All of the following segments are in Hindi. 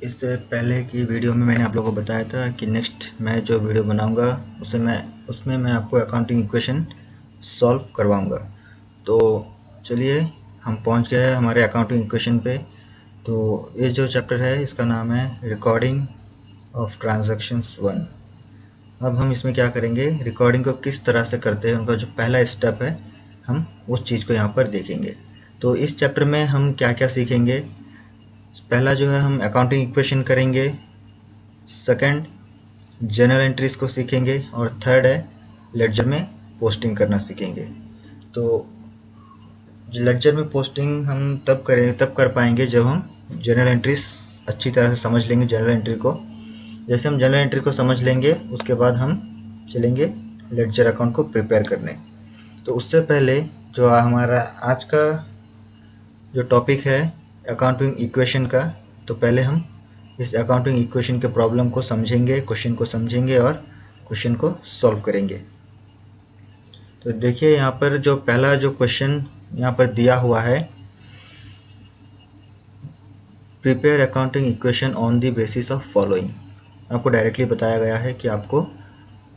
इससे पहले की वीडियो में मैंने आप लोगों को बताया था कि नेक्स्ट मैं जो वीडियो बनाऊंगा उसमें मैं आपको अकाउंटिंग इक्वेशन सॉल्व करवाऊंगा। तो चलिए हम पहुंच गए हैं हमारे अकाउंटिंग इक्वेशन पे। तो ये जो चैप्टर है इसका नाम है रिकॉर्डिंग ऑफ ट्रांजैक्शंस 1। अब हम इसमें क्या करेंगे, रिकॉर्डिंग को किस तरह से करते हैं, उनका जो पहला स्टेप है हम उस चीज़ को यहाँ पर देखेंगे। तो इस चैप्टर में हम क्या क्या सीखेंगे, पहला जो है हम अकाउंटिंग इक्वेशन करेंगे, सेकंड जर्नल एंट्रीज को सीखेंगे और थर्ड है लेडजर में पोस्टिंग करना सीखेंगे। तो लेडजर में पोस्टिंग हम तब कर पाएंगे जब हम जर्नल एंट्रीज अच्छी तरह से समझ लेंगे। जर्नल एंट्री को जैसे हम जर्नल एंट्री को समझ लेंगे उसके बाद हम चलेंगे लेडजर अकाउंट को प्रिपेयर करने। तो उससे पहले जो हमारा आज का जो टॉपिक है अकाउंटिंग इक्वेशन का, तो पहले हम इस अकाउंटिंग इक्वेशन के प्रॉब्लम को समझेंगे, क्वेश्चन को समझेंगे और क्वेश्चन को सॉल्व करेंगे। तो देखिए यहाँ पर जो पहला जो क्वेश्चन यहाँ पर दिया हुआ है, prepare accounting equation on the basis of following. आपको डायरेक्टली बताया गया है कि आपको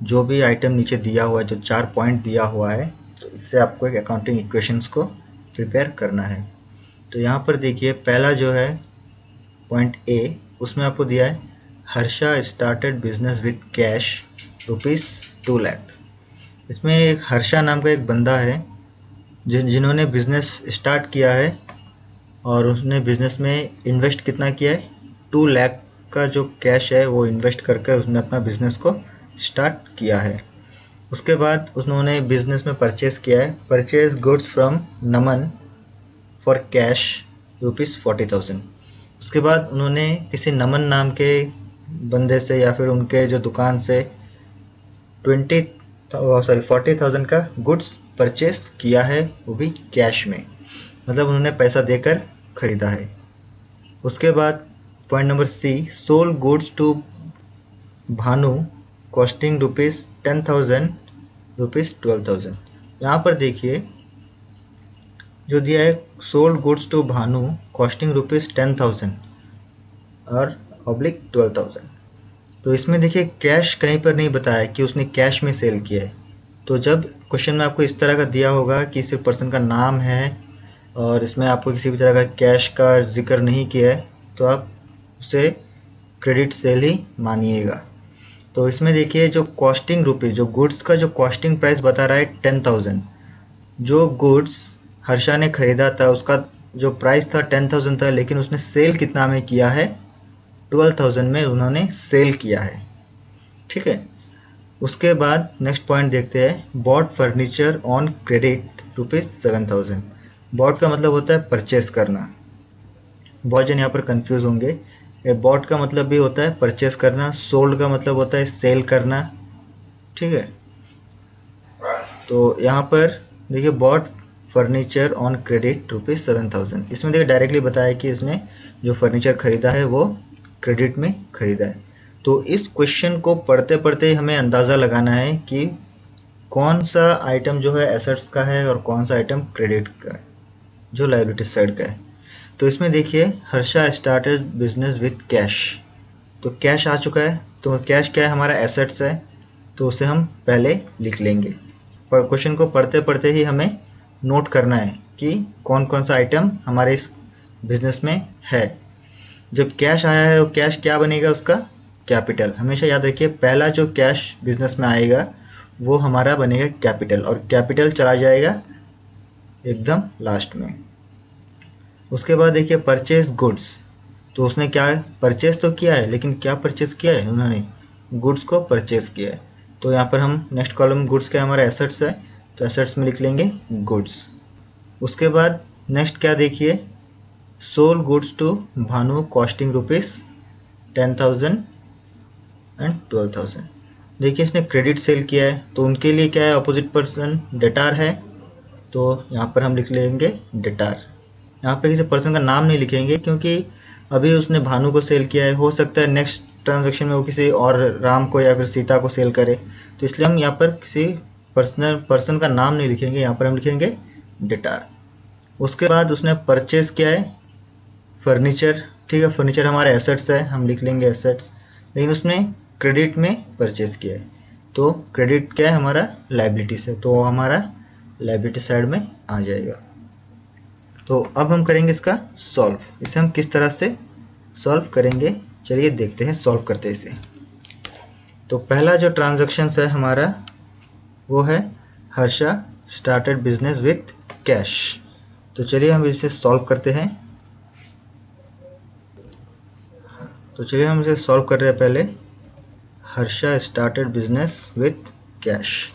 जो भी आइटम नीचे दिया हुआ है, जो 4 पॉइंट दिया हुआ है, तो इससे आपको एक अकाउंटिंग इक्वेशंस को प्रिपेयर करना है। तो यहाँ पर देखिए पहला जो है पॉइंट ए, उसमें आपको दिया है Harsha started business with cash ₹2 lakh. इसमें एक हर्षा नाम का एक बंदा है जिन्होंने बिजनेस स्टार्ट किया है और उसने बिजनेस में इन्वेस्ट कितना किया है, 2 लाख का जो कैश है वो इन्वेस्ट करके उसने अपना बिजनेस को स्टार्ट किया है। उसके बाद उन्होंने बिजनेस में परचेज किया है, purchase goods from Naman for cash ₹40,000। उसके बाद उन्होंने किसी नमन नाम के बंदे से या फिर उनके जो दुकान से 40,000 का गुड्स परचेस किया है, वो भी कैश में, मतलब उन्होंने पैसा देकर खरीदा है। उसके बाद point number C, sold goods to Bhanu costing ₹10,000 ₹12,000। यहाँ पर देखिए जो दिया है sold goods to Bhanu costing ₹10,000 और /12,000। तो इसमें देखिए कैश कहीं पर नहीं बताया कि उसने कैश में सेल किया है। तो जब क्वेश्चन में आपको इस तरह का दिया होगा कि सिर्फ पर्सन का नाम है और इसमें आपको किसी भी तरह का कैश का जिक्र नहीं किया है, तो आप उसे क्रेडिट सेल ही मानिएगा। तो इसमें देखिए जो कॉस्टिंग रुपीज़, जो गुड्स का जो कॉस्टिंग प्राइस बता रहा है 10,000, जो गुड्स हर्षा ने खरीदा था उसका जो प्राइस था 10,000 था, लेकिन उसने सेल कितना में किया है, 12,000 में उन्होंने सेल किया है। ठीक है। उसके बाद नेक्स्ट पॉइंट देखते हैं, bought furniture on credit ₹7,000। Bought का मतलब होता है परचेस करना। बहुत जन यहाँ पर कंफ्यूज होंगे, बॉट का मतलब भी होता है परचेस करना, सोल्ड का मतलब होता है सेल करना। ठीक है। तो यहाँ पर देखिए बॉट फर्नीचर ऑन क्रेडिट ₹7,000, इसमें देखिए डायरेक्टली बताया कि इसने जो फर्नीचर खरीदा है वो क्रेडिट में खरीदा है। तो इस क्वेश्चन को पढ़ते पढ़ते हमें अंदाज़ा लगाना है कि कौन सा आइटम जो है एसेट्स का है और कौन सा आइटम क्रेडिट का है, जो लायबिलिटी साइड का है। तो इसमें देखिए Harsha started business with cash, तो कैश आ चुका है। तो कैश क्या है, हमारा एसेट्स है, तो उसे हम पहले लिख लेंगे। पर क्वेश्चन को पढ़ते पढ़ते ही हमें नोट करना है कि कौन कौन सा आइटम हमारे इस बिजनेस में है। जब कैश आया है तो कैश क्या बनेगा, उसका कैपिटल। हमेशा याद रखिए पहला जो कैश बिजनेस में आएगा वो हमारा बनेगा कैपिटल, और कैपिटल चला जाएगा एकदम लास्ट में। उसके बाद देखिए परचेज गुड्स, तो उसने क्या परचेज तो किया है, लेकिन क्या परचेज किया है, उन्होंने गुड्स को परचेज किया है। तो यहाँ पर हम नेक्स्ट कॉलम गुड्स क्या हमारा एसेट्स है, तो एसेट्स में लिख लेंगे गुड्स। उसके बाद नेक्स्ट क्या देखिए, sold goods to Bhanu costing ₹10,000 and 12,000। देखिए इसने क्रेडिट सेल किया है, तो उनके लिए क्या है, अपोजिट पर्सन डेटार है, तो यहाँ पर हम लिख लेंगे डेटार। यहाँ पे किसी पर्सन का नाम नहीं लिखेंगे क्योंकि अभी उसने भानु को सेल किया है, हो सकता है नेक्स्ट ट्रांजैक्शन में वो किसी और राम को या फिर सीता को सेल करे, तो इसलिए हम यहाँ पर किसी पर्सन का नाम नहीं लिखेंगे, यहाँ पर हम लिखेंगे डेटार। उसके बाद उसने परचेज किया है फर्नीचर ठीक है, फर्नीचर हमारा एसेट्स है, हम लिख लेंगे एसेट्स, लेकिन उसने क्रेडिट में परचेज किया है, तो क्रेडिट क्या है हमारा, लायबिलिटीज है, तो हमारा लायबिलिटी साइड में आ जाएगा। तो अब हम करेंगे इसका सॉल्व। इसे हम किस तरह से सॉल्व करेंगे, चलिए देखते हैं, सॉल्व करते हैं इसे। तो पहला जो ट्रांजैक्शन है हमारा वो है Harsha started business with cash. तो चलिए हम इसे सॉल्व करते हैं। तो चलिए हम इसे सॉल्व कर रहे हैं। पहले Harsha started business with cash.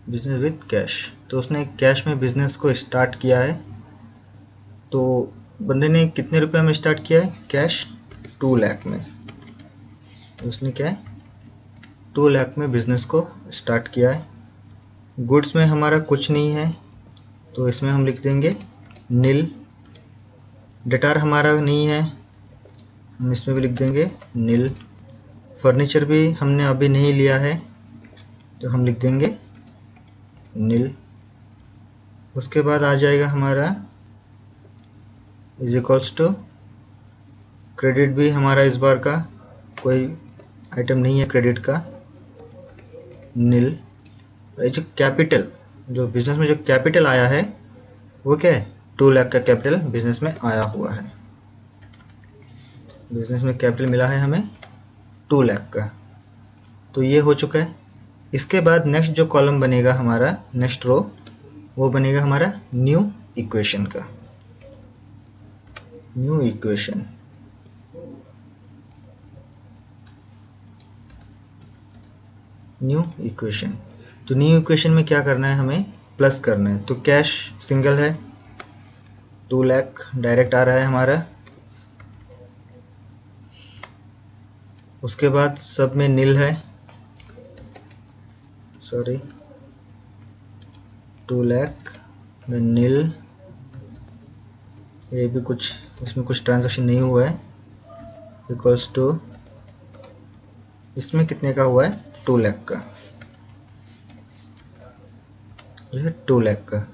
Business with cash, तो उसने कैश में बिजनेस को स्टार्ट किया है। तो बंदे ने कितने रुपए में स्टार्ट किया है, कैश 2 लाख में। उसने क्या है 2 लाख में बिजनेस को स्टार्ट किया है। गुड्स में हमारा कुछ नहीं है, तो इसमें हम लिख देंगे नील। डेटार हमारा नहीं है, हम इसमें भी लिख देंगे नील। फर्नीचर भी हमने अभी नहीं लिया है, तो हम लिख देंगे नील। उसके बाद आ जाएगा हमारा इज इक्वल्स टू क्रेडिट भी हमारा इस बार का कोई आइटम नहीं है क्रेडिट का, नील। जो कैपिटल, जो बिजनेस में जो कैपिटल आया है वो क्या है, 2 लाख का कैपिटल बिजनेस में आया हुआ है। बिजनेस में कैपिटल मिला है हमें 2 लाख का, तो ये हो चुका है। इसके बाद नेक्स्ट जो कॉलम बनेगा हमारा, नेक्स्ट रो, वो बनेगा हमारा न्यू इक्वेशन का। New equation, new equation. तो न्यू इक्वेशन में क्या करना है, हमें प्लस करना है। तो कैश सिंगल है, 2 लाख डायरेक्ट आ रहा है हमारा। उसके बाद सब में नील है, सॉरी 2 लाख नील। ये भी कुछ, इसमें कुछ ट्रांजैक्शन नहीं हुआ है, इक्वल्स टू इसमें कितने का हुआ है, 2 लाख का, जो है 2 लाख का।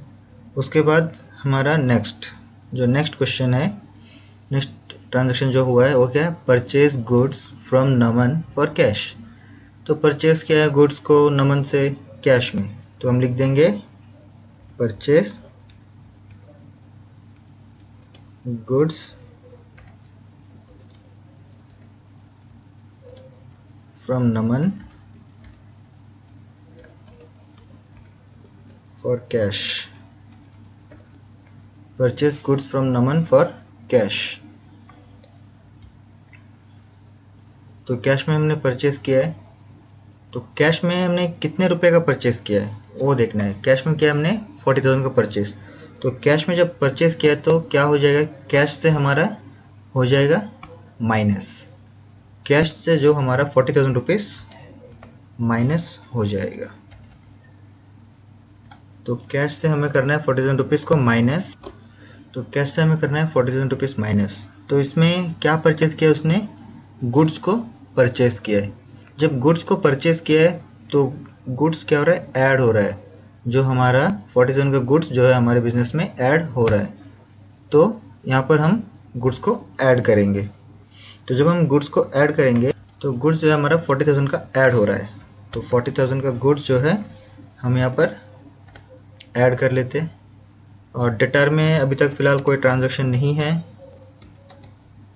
उसके बाद हमारा नेक्स्ट क्वेश्चन है, नेक्स्ट ट्रांजैक्शन जो हुआ है वो क्या है, purchase goods from Naman for cash. तो परचेज किया है गुड्स को नमन से कैश में, तो हम लिख देंगे purchase goods from Naman for cash. Purchase goods from Naman for cash. तो कैश में हमने परचेज किया है, तो कैश में हमने कितने रुपए का परचेज किया है वो देखना है। कैश में किया हमने 40,000 का परचेज, तो कैश में जब परचेज किया तो क्या हो जाएगा, कैश से हमारा हो जाएगा माइनस, कैश से जो हमारा 40,000 रुपीज माइनस हो जाएगा। तो कैश से हमें करना है 40,000 रुपीज को माइनस, तो कैश से हमें करना है 40,000 रुपीज माइनस। तो इसमें क्या परचेज किया, उसने गुड्स को परचेज किया है। जब गुड्स को परचेज किया है तो गुड्स क्या हो रहा है, ऐड हो रहा है। जो हमारा 40,000 का गुड्स जो है हमारे बिजनेस में ऐड हो रहा है, तो यहाँ पर हम गुड्स को ऐड करेंगे। तो जब हम गुड्स को ऐड करेंगे तो गुड्स जो है हमारा 40,000 का ऐड हो रहा है, तो 40,000 का गुड्स जो है हम यहाँ पर ऐड कर लेते हैं। और डेटार में अभी तक फ़िलहाल कोई ट्रांजैक्शन नहीं है,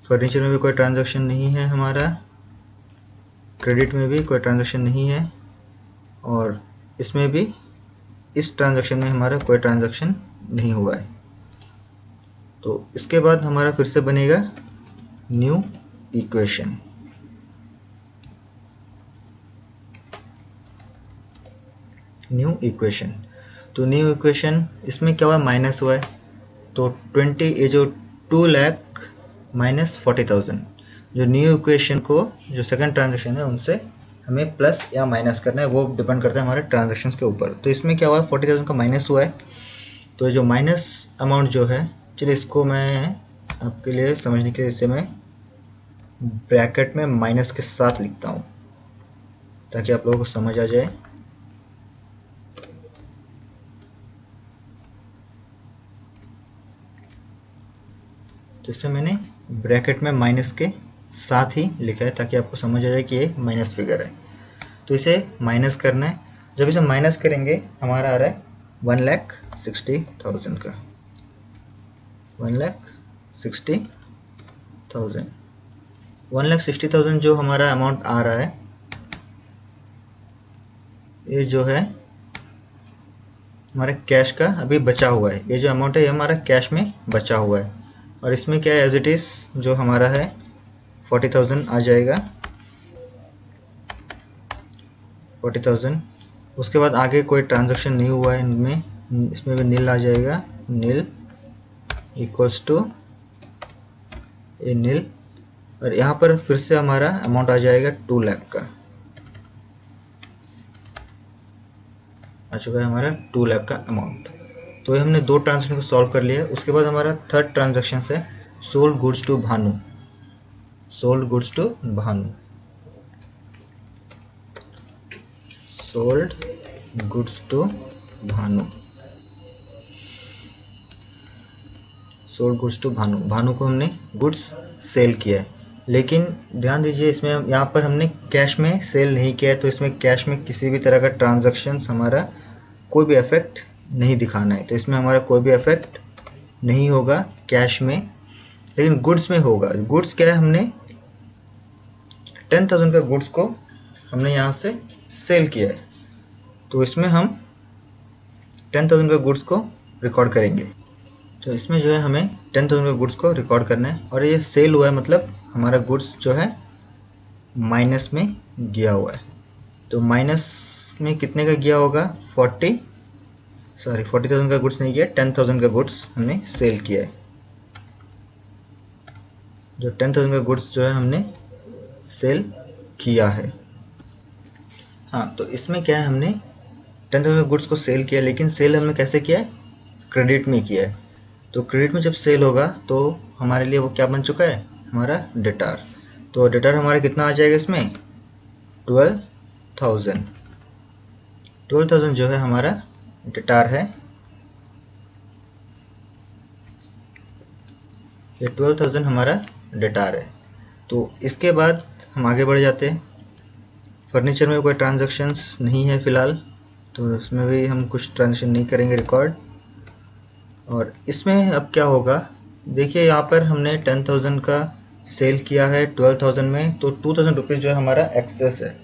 फर्नीचर में भी कोई ट्रांजैक्शन नहीं है हमारा, क्रेडिट में भी कोई ट्रांजैक्शन नहीं है, और इसमें भी, इस ट्रांजैक्शन में हमारा कोई ट्रांजैक्शन नहीं हुआ है। तो इसके बाद हमारा फिर से बनेगा न्यू इक्वेशन। न्यू इक्वेशन, तो न्यू इक्वेशन इसमें क्या हुआ, माइनस हुआ है। तो 20, ये जो 2 लाख माइनस 40,000, जो न्यू इक्वेशन को जो सेकंड ट्रांजैक्शन है उनसे हमें प्लस या माइनस करना है, वो डिपेंड करता है हमारे ट्रांजेक्शन्स के ऊपर। तो इसमें क्या हुआ है, 40,000 का माइनस हुआ है। तो जो माइनस अमाउंट जो है, चलिए इसको मैं आपके लिए समझने के लिए इसे मैं ब्रैकेट में माइनस के साथ लिखता हूँ ताकि आप लोगों को समझ आ जाए। तो इसे मैंने ब्रैकेट में माइनस के साथ ही लिखा है ताकि आपको समझ आ जाए कि ये माइनस फिगर है। तो इसे माइनस करना है। जब इसे माइनस करेंगे हमारा आ रहा है 1,60,000 का, 1,60,000। 1,60,000 जो हमारा अमाउंट आ रहा है, ये जो है हमारे कैश का अभी बचा हुआ है। ये जो अमाउंट है ये हमारा कैश में बचा हुआ है। और इसमें क्या है, एज इट इज जो हमारा है 40,000 आ जाएगा, 40,000। उसके बाद आगे कोई ट्रांजैक्शन नहीं हुआ है इनमें, इसमें भी नील आ जाएगा, नील इक्वल्स टू ए नील। और यहाँ पर फिर से हमारा अमाउंट आ जाएगा 2 लाख का, आ चुका है हमारा 2 लाख का अमाउंट। तो ये हमने 2 ट्रांजेक्शन को सॉल्व कर लिया। उसके बाद हमारा थर्ड ट्रांजेक्शन है sold goods to Bhanu, sold goods to Bhanu, sold goods to Bhanu, sold goods to Bhanu. Bhanu को हमने गुड्स सेल किया है, लेकिन ध्यान दीजिए इसमें यहाँ पर हमने कैश में सेल नहीं किया है। तो इसमें कैश में किसी भी तरह का ट्रांजैक्शन हमारा कोई भी इफेक्ट नहीं दिखाना है। तो इसमें हमारा कोई भी इफेक्ट नहीं होगा कैश में, लेकिन गुड्स में होगा। गुड्स क्या है, हमने 10,000 का गुड्स को हमने यहाँ से सेल किया है। तो इसमें हम 10,000 का गुड्स को रिकॉर्ड करेंगे। तो इसमें जो है हमें 10,000 का गुड्स को रिकॉर्ड करना है। और ये सेल हुआ है, मतलब हमारा गुड्स जो है माइनस में गया हुआ है। तो माइनस में कितने का गया होगा, 40,000 का गुड्स नहीं किया, 10,000 का गुड्स हमने सेल किया है। जो 10,000 का गुड्स जो है हमने सेल किया है। हाँ, तो इसमें क्या है, हमने 10,000 का गुड्स को सेल किया, लेकिन सेल हमने कैसे किया है, क्रेडिट में किया है। तो क्रेडिट में जब सेल होगा तो हमारे लिए वो क्या बन चुका है, हमारा डेटार। तो डेटार हमारा कितना आ जाएगा इसमें, 12,000। 12,000 जो है हमारा डेटार है। ये 12,000 हमारा डेटार है। तो इसके बाद हम आगे बढ़ जाते हैं। फर्नीचर में कोई ट्रांजैक्शंस नहीं है फिलहाल, तो इसमें भी हम कुछ ट्रांजैक्शन नहीं करेंगे रिकॉर्ड। और इसमें अब क्या होगा, देखिए यहाँ पर हमने 10,000 का सेल किया है 12,000 में। तो 2,000 रुपीज़ जो है हमारा एक्सेस है।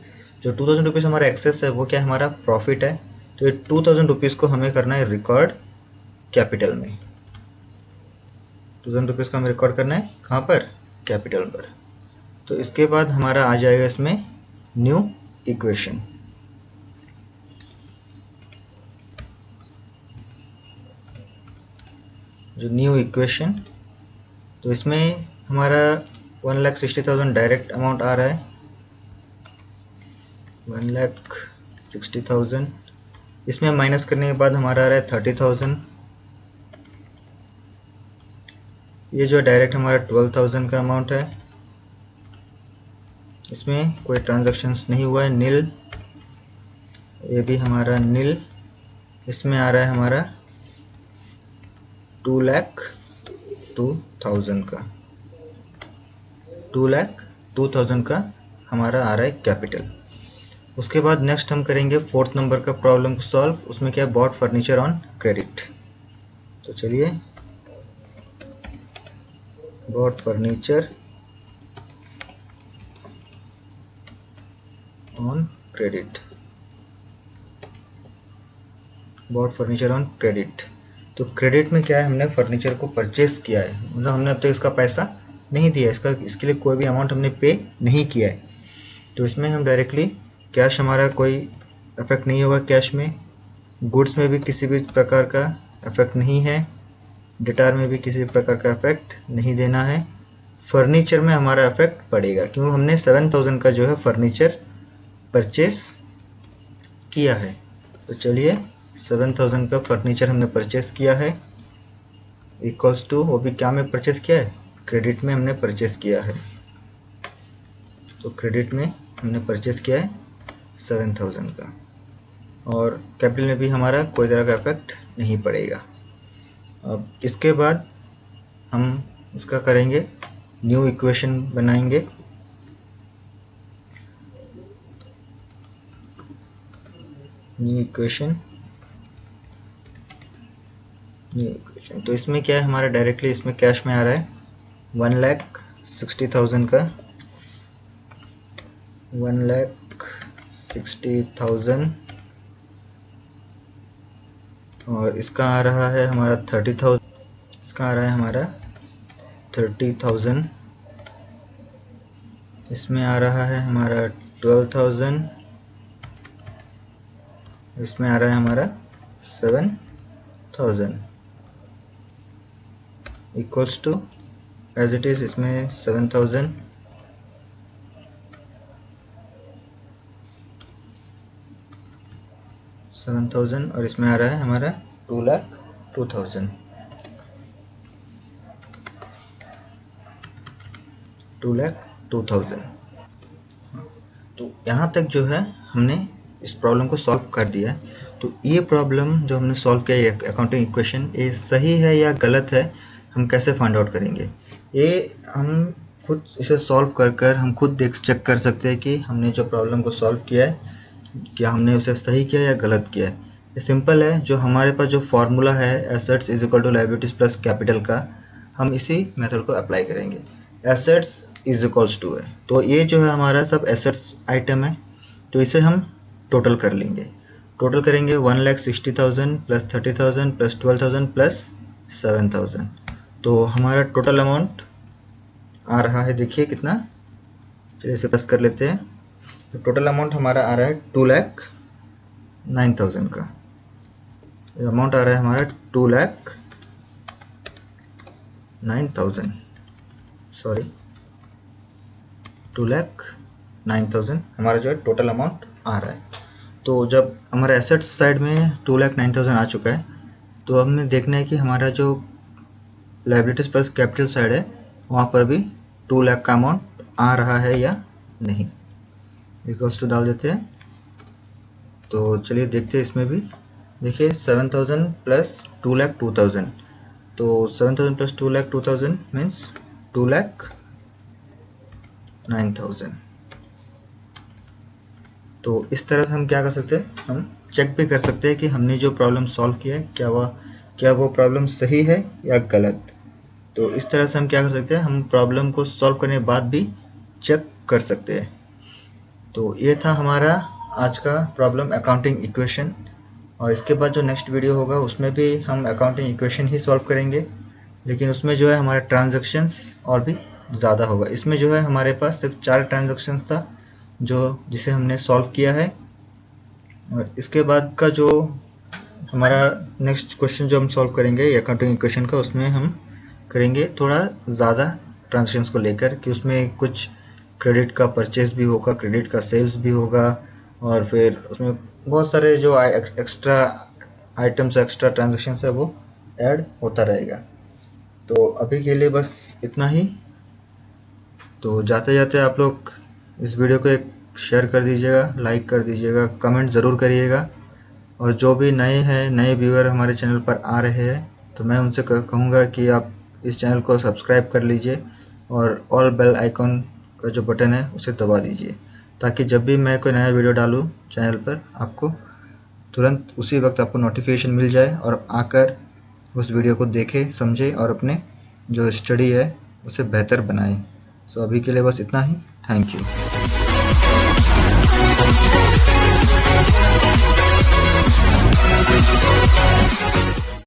जो 2,000 रुपीज़ हमारा एक्सेस है वो क्या है, हमारा प्रॉफिट है। तो ये 2,000 रुपीज़ को हमें करना है रिकॉर्ड कैपिटल में। 2,000 रुपीज़ को हमें रिकॉर्ड करना है कहाँ पर, कैपिटल पर। तो इसके बाद हमारा आ जाएगा इसमें न्यू इक्वेशन। जो न्यू इक्वेशन, तो इसमें हमारा 1,60,000 डायरेक्ट अमाउंट आ रहा है, 1,60,000। इसमें माइनस करने के बाद हमारा आ रहा है 30,000। ये जो डायरेक्ट हमारा 12,000 का अमाउंट है, इसमें कोई ट्रांजैक्शंस नहीं हुआ है, नील। ये भी हमारा नील। इसमें आ रहा है हमारा 2,02,000 का, 2,02,000 का हमारा आ रहा है कैपिटल। उसके बाद नेक्स्ट हम करेंगे 4th नंबर का प्रॉब्लम को सॉल्व। उसमें क्या है, बॉट फर्नीचर ऑन क्रेडिट। तो चलिए, bought furniture on credit, bought furniture on credit. तो क्रेडिट में क्या है, हमने फर्नीचर को परचेस किया है, मतलब हमने अब तक इसका पैसा नहीं दिया, इसके लिए कोई भी अमाउंट हमने पे नहीं किया है। तो इसमें हम डायरेक्टली कैश, हमारा कोई इफेक्ट नहीं होगा कैश में। गुड्स में भी किसी भी प्रकार का इफेक्ट नहीं है, डेटार में भी किसी भी प्रकार का इफेक्ट नहीं देना है। फर्नीचर में हमारा इफेक्ट पड़ेगा क्योंकि हमने 7,000 का जो है फर्नीचर परचेस किया है। तो चलिए 7000 का फर्नीचर हमने परचेस किया है, इक्वल्स टू, वो भी क्या में परचेस किया है, क्रेडिट में हमने परचेस किया है। तो क्रेडिट में हमने परचेस किया है 7000 का, और कैपिटल में भी हमारा कोई तरह का इफेक्ट नहीं पड़ेगा। अब इसके बाद हम इसका करेंगे, न्यू इक्वेशन बनाएंगे। न्यू इक्वेशन तो इसमें क्या है हमारा, डायरेक्टली इसमें कैश में आ रहा है 1,60,000 का, 1,60,000, और इसका आ रहा है हमारा 30,000, इसका आ रहा है हमारा 30,000, इसमें आ रहा है हमारा 12,000, इसमें आ रहा है हमारा 7,000, equals to as it is, इसमें 7,000, और इसमें आ रहा है हमारा 2,02,000, 2,02,000। तो यहाँ तक जो है हमने इस प्रॉब्लम को सॉल्व कर दिया है। तो ये प्रॉब्लम जो हमने सॉल्व किया है, अकाउंटिंग इक्वेशन, ये सही है या गलत है, हम कैसे फाइंड आउट करेंगे? ये हम खुद इसे सॉल्व कर हम खुद चेक कर सकते हैं कि हमने जो प्रॉब्लम को सॉल्व किया है, क्या हमने उसे सही किया या गलत किया है। ये सिंपल है, जो हमारे पास जो फॉर्मूला है assets is equal to liabilities plus capital का, हम इसी मेथड को अप्लाई करेंगे। एसेट्स इज इक्वल्स टू है, तो ये जो है हमारा सब एसेट्स आइटम है, तो इसे हम टोटल कर लेंगे। टोटल करेंगे 1,60,000 प्लस 30,000 प्लस 12,000 प्लस 7,000, तो हमारा टोटल अमाउंट आ रहा है, देखिए कितना, चलिए इसे प्लस कर लेते हैं। तो टोटल अमाउंट हमारा आ रहा है 2,09,000 का, अमाउंट आ रहा है हमारा 2,09,000, सॉरी 2,09,000 हमारा जो है टोटल अमाउंट आ रहा है। तो जब हमारा एसेट्स साइड में 2,09,000 आ चुका है, तो हमें देखना है कि हमारा जो लायबिलिटीज प्लस कैपिटल साइड है, वहाँ पर भी 2 लाख का अमाउंट आ रहा है या नहीं। इक्वल्स टू डाल देते हैं। तो चलिए देखते हैं, इसमें भी देखिए 7,000 प्लस 2,02,000, तो 7,000 प्लस 2,02,000 मीन्स 2,09,000। तो इस तरह से हम क्या कर सकते हैं, हम चेक भी कर सकते हैं कि हमने जो प्रॉब्लम सॉल्व किया है क्या वो प्रॉब्लम सही है या गलत। तो इस तरह से हम क्या कर सकते हैं, हम प्रॉब्लम को सॉल्व करने के बाद भी चेक कर सकते हैं। तो ये था हमारा आज का प्रॉब्लम अकाउंटिंग इक्वेशन, और इसके बाद जो नेक्स्ट वीडियो होगा उसमें भी हम अकाउंटिंग इक्वेशन ही सॉल्व करेंगे, लेकिन उसमें जो है हमारा ट्रांजैक्शंस और भी ज़्यादा होगा। इसमें जो है हमारे पास सिर्फ 4 ट्रांजैक्शंस था जिसे हमने सॉल्व किया है, और इसके बाद का जो हमारा नेक्स्ट क्वेश्चन जो हम सॉल्व करेंगे अकाउंटिंग इक्वेशन का, उसमें हम करेंगे थोड़ा ज़्यादा ट्रांजैक्शंस को लेकर, कि उसमें कुछ क्रेडिट का परचेज भी होगा, क्रेडिट का सेल्स भी होगा, और फिर उसमें बहुत सारे जो एक्स्ट्रा आइटम्स, एक्स्ट्रा ट्रांजैक्शंस है वो ऐड होता रहेगा। तो अभी के लिए बस इतना ही। तो जाते जाते आप लोग इस वीडियो को एक शेयर कर दीजिएगा, लाइक कर दीजिएगा, कमेंट ज़रूर करिएगा, और जो भी नए व्यूअर हमारे चैनल पर आ रहे हैं, तो मैं उनसे कहूँगा कि आप इस चैनल को सब्सक्राइब कर लीजिए, और ऑल बेल आइकॉन का जो बटन है उसे दबा दीजिए, ताकि जब भी मैं कोई नया वीडियो डालूँ चैनल पर, आपको तुरंत उसी वक्त आपको नोटिफिकेशन मिल जाए, और आकर उस वीडियो को देखें, समझें, और अपने जो स्टडी है उसे बेहतर बनाएं। सो अभी के लिए बस इतना ही। Thank you.